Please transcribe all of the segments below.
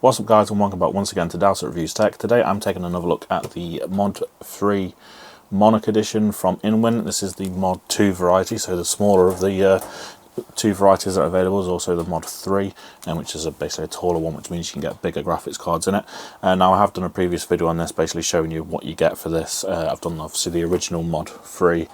What's up guys, and welcome back once again to Dowsett Reviews Tech. Today I'm taking another look at the Modfree Monarch edition from InWin. This is the Mod 2 variety, so the smaller of the two varieties that are available is also the Mod 3, which is basically a taller one, which means you can get bigger graphics cards in it. Now I have done a previous video on this, basically showing you what you get for this. I've done obviously the original Mod 3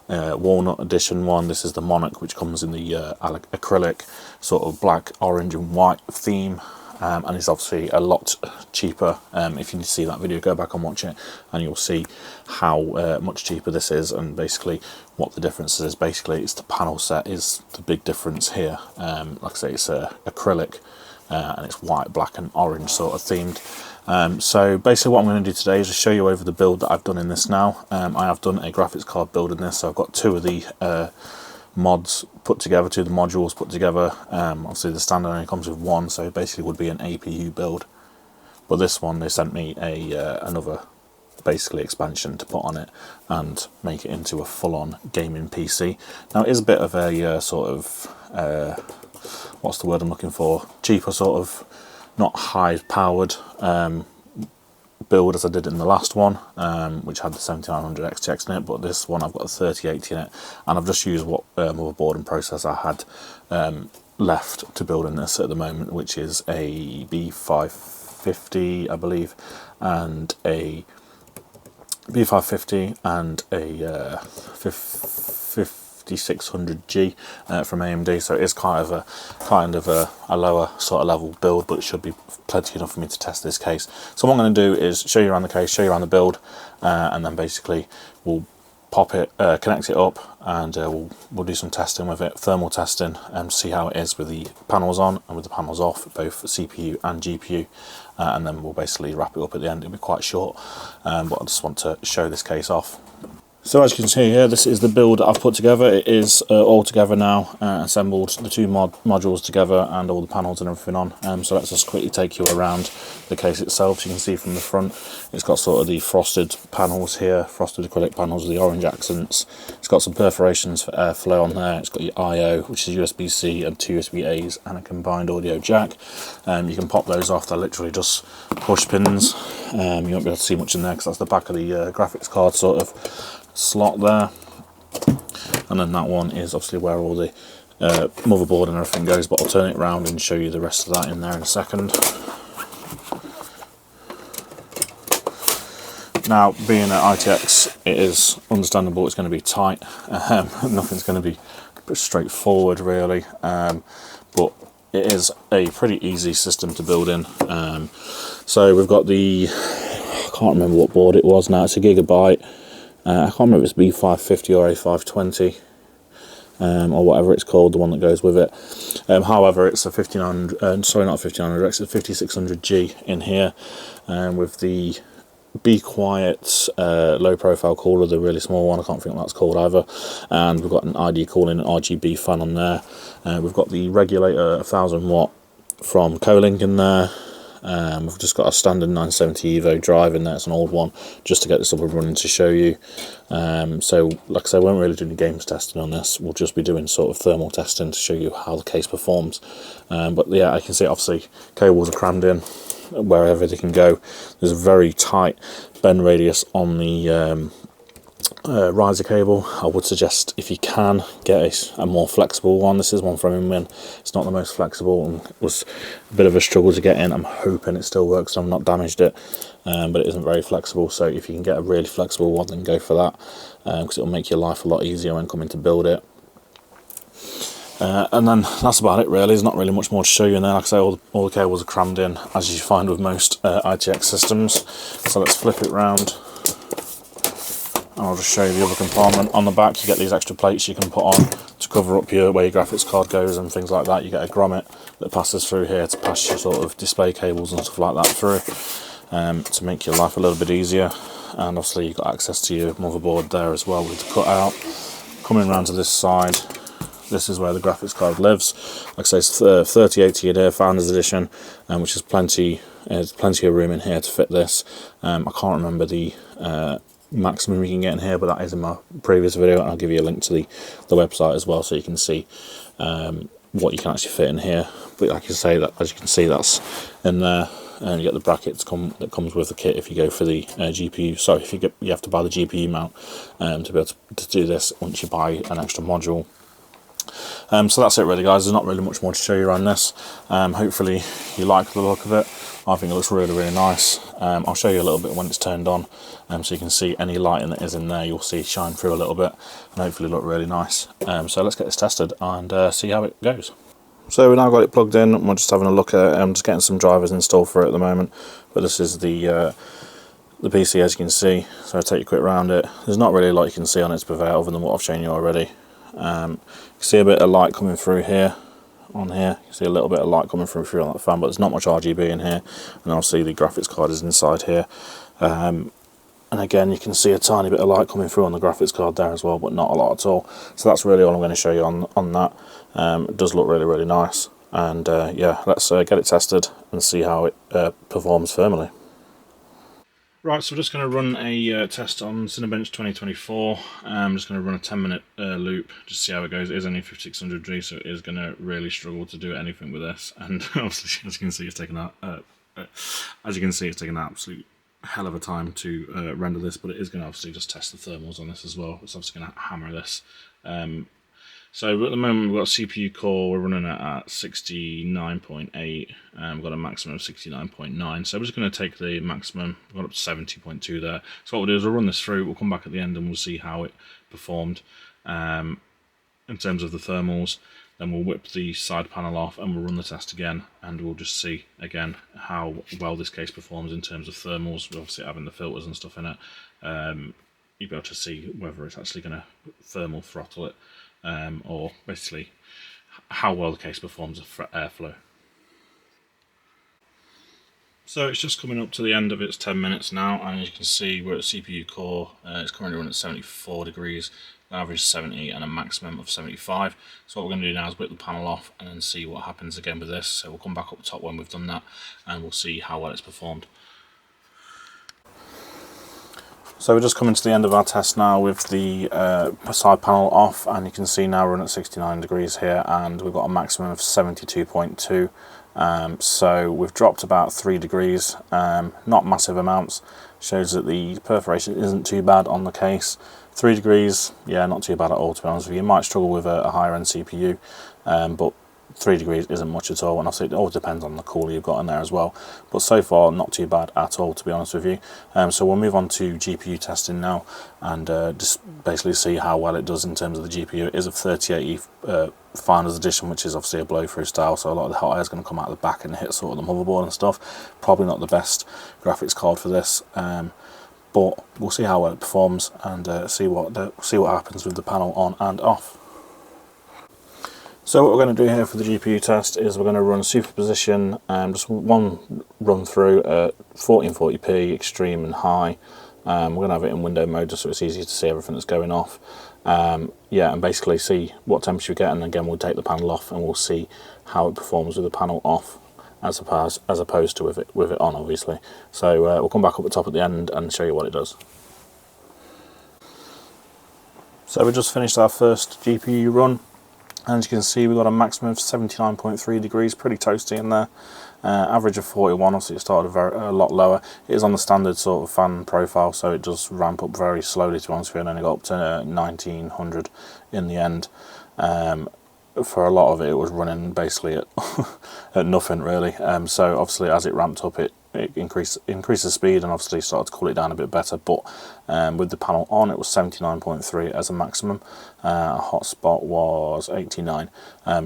walnut edition one. This is the Monarch, which comes in the acrylic sort of black, orange and white theme. And it's obviously a lot cheaper. If you need to see that video, go back and watch it and you'll see how much cheaper this is, and basically what the difference is. Basically it's the panel set is the big difference here. Like I say, it's acrylic and it's white, black and orange sort of themed. So basically what I'm going to do today is just show you over the build that I've done in this now. I have done a graphics card build in this, so I've got two of the mods put together, two of the modules put together. Obviously the standard only comes with one, so it basically would be an APU build, but this one they sent me another basically expansion to put on it and make it into a full-on gaming PC. Now it is a bit of a sort of what's the word I'm looking for, cheaper sort of, not high powered build as I did in the last one, which had the 7900 XTX in it, but this one I've got the 3080 in it, and I've just used what motherboard and processor I had left to build in this at the moment, which is a B550 I believe, and a B550 and a 5600G from AMD, so it is kind of a lower sort of level build, but it should be plenty enough for me to test this case. So what I'm going to do is show you around the case, show you around the build, and then basically we'll pop it, connect it up, and we'll do some testing with it, thermal testing, and see how it is with the panels on and with the panels off, both CPU and GPU, and then we'll basically wrap it up at the end. It'll be quite short, but I just want to show this case off. So as you can see here, this is the build that I've put together. It is all together now, assembled the two modules together and all the panels and everything on. So let's just quickly take you around the case itself. So you can see from the front, it's got sort of the frosted panels here, frosted acrylic panels with the orange accents. It's got some perforations for airflow on there. It's got your I/O, which is USB-C and two USB-A's and a combined audio jack. You can pop those off. They're literally just push pins. You won't be able to see much in there because that's the back of the graphics card sort of slot there, and then that one is obviously where all the motherboard and everything goes, but I'll turn it around and show you the rest of that in there in a second. Now, being an ITX, it is understandable it's going to be tight. Nothing's going to be straightforward really, but it is a pretty easy system to build in. So we've got the, I can't remember what board it was now, it's a Gigabyte. I can't remember if it's B550 or A520 or whatever it's called, the one that goes with it. However, it's a 5900, sorry, not 5900, it's a 5600G in here, with the Be Quiet low profile cooler, the really small one, I can't think what that's called either, and we've got an ID cooling and RGB fan on there. We've got the regulator 1000 watt from Colink in there. We've just got a standard 970 Evo drive in there. It's an old one, just to get this up and running to show you. So like I said, we won't really do any games testing on this. We'll just be doing sort of thermal testing to show you how the case performs. But yeah, I can see obviously cables are crammed in wherever they can go. There's a very tight bend radius on the riser cable. I would suggest, if you can, get a more flexible one. This is one from InWin. It's not the most flexible and was a bit of a struggle to get in. I'm hoping it still works and I've not damaged it, but it isn't very flexible. So if you can get a really flexible one, then go for that, because it'll make your life a lot easier when coming to build it. And then that's about it really. There's not really much more to show you in there. Like I say, all the cables are crammed in, as you find with most ITX systems. So let's flip it round. And I'll just show you the other compartment. On the back you get these extra plates you can put on to cover up where your graphics card goes and things like that. You get a grommet that passes through here to pass your sort of display cables and stuff like that through, to make your life a little bit easier. And obviously you've got access to your motherboard there as well with the cutout. Coming around to this side, this is where the graphics card lives. Like I say, it's 3080 in here, Founders Edition, which is plenty of room in here to fit this. I can't remember the maximum you can get in here, but that is in my previous video, and I'll give you a link to the website as well, so you can see what you can actually fit in here. But like I say, that as you can see, that's in there, and you get the brackets that comes with the kit if you go for the GPU. Sorry, if you have to buy the GPU mount to be able to do this once you buy an extra module. So that's it really, guys. There's not really much more to show you around this. Hopefully you like the look of it. I think it looks really, really nice. I'll show you a little bit when it's turned on, so you can see any lighting that is in there, you'll see shine through a little bit, and hopefully look really nice. So let's get this tested and see how it goes. So we've now got it plugged in, and we're just having a look at it. I'm just getting some drivers installed for it at the moment, but this is the PC, as you can see. So I'll take you quick round it. There's not really a lot you can see on its purveyor other than what I've shown you already. You can see a bit of light coming through here, on here. You can see a little bit of light coming through on that fan, but there's not much RGB in here. And obviously the graphics card is inside here. And again, you can see a tiny bit of light coming through on the graphics card there as well, but not a lot at all. So that's really all I'm going to show you on that. It does look really, really nice. And yeah, let's get it tested and see how it performs thermally. Right, so we're just going to run a test on Cinebench 2024. I'm just going to run a 10-minute loop, just see how it goes. It is only 5600G, so it is going to really struggle to do anything with this. And obviously, as you can see, it's taken an absolute hell of a time to render this, but it is going to obviously just test the thermals on this as well. It's obviously going to hammer this. So at the moment we've got a CPU core, we're running it at 69.8, we've got a maximum of 69.9, so we're just going to take the maximum, we've got up to 70.2 there. So what we'll do is we'll run this through, we'll come back at the end and we'll see how it performed in terms of the thermals. Then we'll whip the side panel off and we'll run the test again, and we'll just see again how well this case performs in terms of thermals. We're obviously having the filters and stuff in it. You'll be able to see whether it's actually going to thermal throttle it. Or basically how well the case performs for airflow. So it's just coming up to the end of its 10 minutes now, and as you can see we're at CPU core. It's currently running at 74 degrees, an average 70 and a maximum of 75. So what we're going to do now is whip the panel off and then see what happens again with this. So we'll come back up top when we've done that and we'll see how well it's performed. So we're just coming to the end of our test now with the side panel off, and you can see now we're running at 69 degrees here and we've got a maximum of 72.2. So we've dropped about 3 degrees, not massive amounts. Shows that the perforation isn't too bad on the case. 3 degrees, yeah, not too bad at all, to be honest with you. You might struggle with a higher end CPU, but 3 degrees isn't much at all, and obviously it all depends on the cooler you've got in there as well. But so far, not too bad at all, to be honest with you. So we'll move on to GPU testing now, and just basically see how well it does in terms of the GPU. It is a 3080 Founders Edition, which is obviously a blow-through style, so a lot of the hot air is going to come out of the back and hit sort of the motherboard and stuff. Probably not the best graphics card for this, but we'll see how well it performs and see what happens with the panel on and off. So what we're going to do here for the GPU test is we're going to run superposition, just one run through at 1440p, extreme and high. We're going to have it in window mode just so it's easy to see everything that's going off. Yeah, and basically see what temperature we get, and again we'll take the panel off and we'll see how it performs with the panel off as opposed to with it on, obviously. So we'll come back up the top at the end and show you what it does. So we just finished our first GPU run. And as you can see, we've got a maximum of 79.3 degrees, pretty toasty in there. Average of 41, obviously it started a lot lower. It is on the standard sort of fan profile, so it does ramp up very slowly, to be honest with you, and only got up to 1900 in the end. For a lot of it, it was running basically at nothing really. So obviously as it ramped up, it increased the speed and obviously started to cool it down a bit better. But with the panel on, it was 79.3 as a maximum. Hotspot was 89.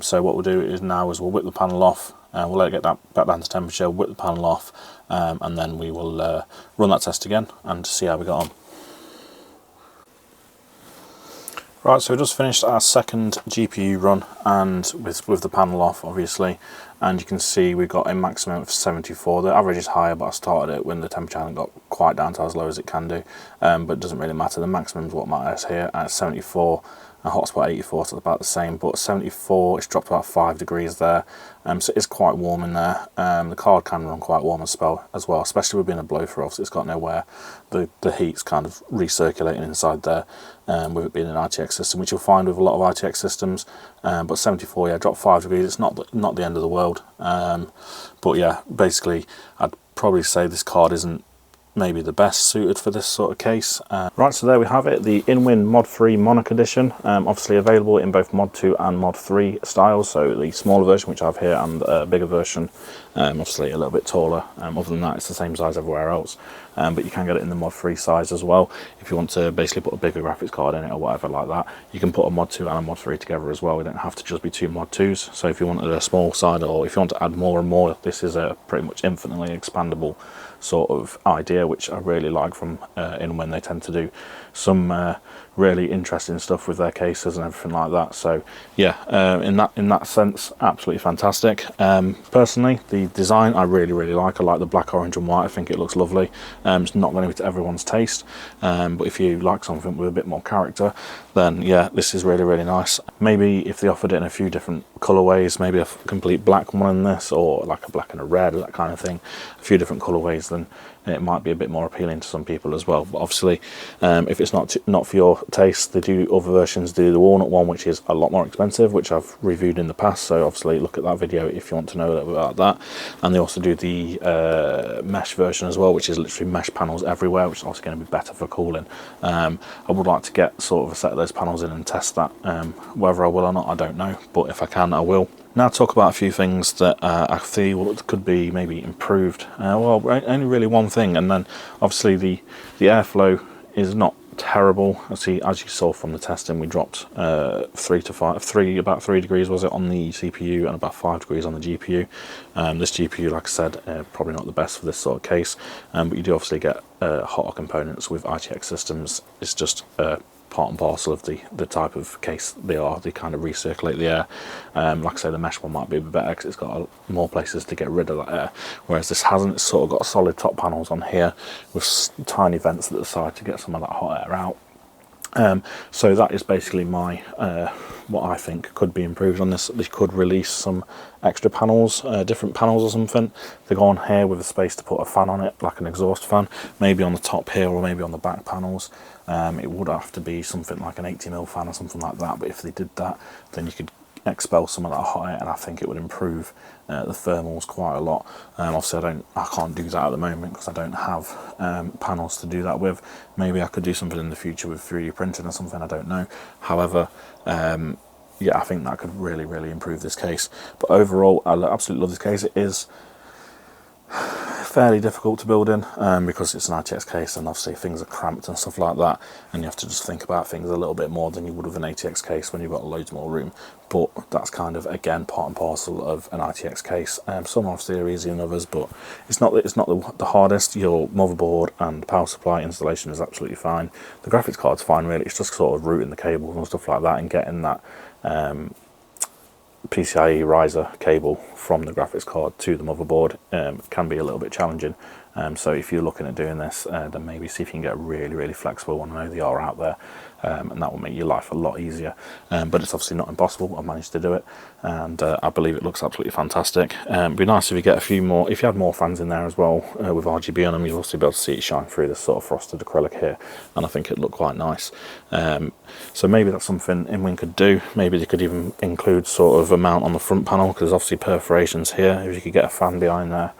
So what we'll do is now is we'll whip the panel off. We'll let it get back down to temperature, whip the panel off, and then we will run that test again and see how we got on. Right, so we just finished our second GPU run, and with the panel off, obviously, and you can see we got a maximum of 74. The average is higher, but I started it when the temperature hadn't got quite down to as low as it can do, but it doesn't really matter. The maximum is what matters here at 74. and hotspot 84, so about the same, but 74, it's dropped about 5 degrees there, so it's quite warm in there. The card can run quite warm as well, especially with being a blow through. Obviously it's got nowhere, the heat's kind of recirculating inside there, with it being an ITX system, which you'll find with a lot of ITX systems. But 74, yeah, dropped 5 degrees, it's not the end of the world. But yeah, basically I'd probably say this card isn't maybe the best suited for this sort of case. Right, so there we have it, the InWin Modfree Monarch edition, obviously available in both Mod 2 and Mod 3 styles, so the smaller version which I have here and a bigger version, obviously a little bit taller. Other than that, it's the same size everywhere else, but you can get it in the Mod 3 size as well. If you want to basically put a bigger graphics card in it or whatever like that, you can put a Mod 2 and a Mod 3 together as well. We don't have to just be 2 Mod 2s, so if you wanted a small side, or if you want to add more and more, this is a pretty much infinitely expandable sort of idea, which I really like from InWin. They tend to do some really interesting stuff with their cases and everything like that. So yeah, in that sense, absolutely fantastic. Personally, the design I really like. I like the black, orange and white. I think it looks lovely. It's not going to be to everyone's taste, but if you like something with a bit more character, then yeah, this is really nice. Maybe if they offered it in a few different colorways, maybe a complete black one in this, or like a black and a red, that kind of thing, a few different colorways, then it might be a bit more appealing to some people as well. But obviously, if it's not for your taste, they do other versions. They do the walnut one, which is a lot more expensive, which I've reviewed in the past, so obviously look at that video if you want to know a little bit about that. And they also do the mesh version as well, which is literally mesh panels everywhere, which is also going to be better for cooling. I would like to get sort of a set of those panels in and test that. Whether I will or not, I don't know, but if I can, I will. Now talk about a few things that I feel could be maybe improved. Well, only really one thing, and then obviously the airflow is not terrible. See, as you saw from the testing, we dropped about 3 degrees was it on the CPU, and about 5 degrees on the GPU. This GPU, like I said, probably not the best for this sort of case, but you do obviously get hotter components with ITX systems. It's just part and parcel of the type of case they are. They kind of recirculate the air. Like I say, the mesh one might be a bit better because it's got more places to get rid of that air, whereas this hasn't. It's sort of got solid top panels on here with tiny vents at the side to get some of that hot air out. So that is basically my what I think could be improved on this. They could release some extra panels, different panels or something. They go on here with a space to put a fan on it, like an exhaust fan, maybe on the top here or maybe on the back panels. It would have to be something like an 80mm fan or something like that, but if they did that, then you could expel some of that hot air, and I think it would improve the thermals quite a lot. Obviously I can't do that at the moment because I don't have panels to do that with. Maybe I could do something in the future with 3D printing or something, I don't know. However, yeah, I think that could really improve this case. But overall, I absolutely love this case. It is fairly difficult to build in because it's an ITX case, and obviously things are cramped and stuff like that, and you have to just think about things a little bit more than you would with an ATX case when you've got loads more room. But that's kind of, again, part and parcel of an ITX case. Some obviously are easier than others, but it's not the hardest. Your motherboard and power supply installation is absolutely fine. The graphics card's fine, really. It's just sort of routing the cables and stuff like that and getting that PCIe riser cable from the graphics card to the motherboard can be a little bit challenging. So if you're looking at doing this, then maybe see if you can get a really flexible one. I know they are out there, and that will make your life a lot easier. But it's obviously not impossible. I managed to do it, and I believe it looks absolutely fantastic. It'd be nice if you get a few more, if you had more fans in there as well with RGB on them. You'll also be able to see it shine through this sort of frosted acrylic here, and I think it'd look quite nice. So maybe that's something InWin could do. Maybe they could even include sort of a mount on the front panel, because obviously perforations here. If you could get a fan behind there,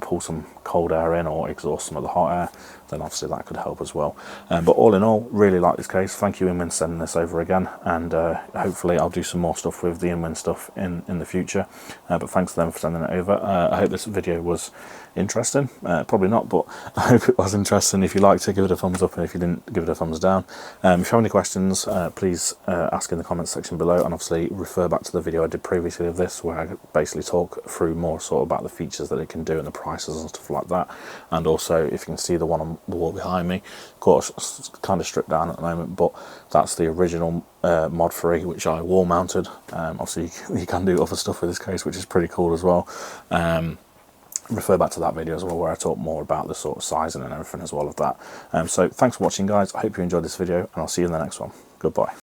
pull some cold air in or exhaust some of the hot air, then obviously that could help as well. But all in all, really like this case. Thank you, InWin, for sending this over again, and hopefully I'll do some more stuff with the InWin stuff in the future. But thanks to them for sending it over. I hope this video was interesting. Probably not, but I hope it was interesting. If you liked it, give it a thumbs up, and if you didn't, give it a thumbs down. If you have any questions, please ask in the comments section below, and obviously refer back to the video I did previously of this, where I basically talk through more sort of about the features that it can do and the prices and stuff like that. And also, if you can see the one on the wall behind me, of course it's kind of stripped down at the moment, but that's the original Modfree, which I wall mounted. Obviously you can do other stuff with this case, which is pretty cool as well. Refer back to that video as well, where I talk more about the sort of sizing and everything as well of that. So thanks for watching, guys. I hope you enjoyed this video, and I'll see you in the next one. Goodbye.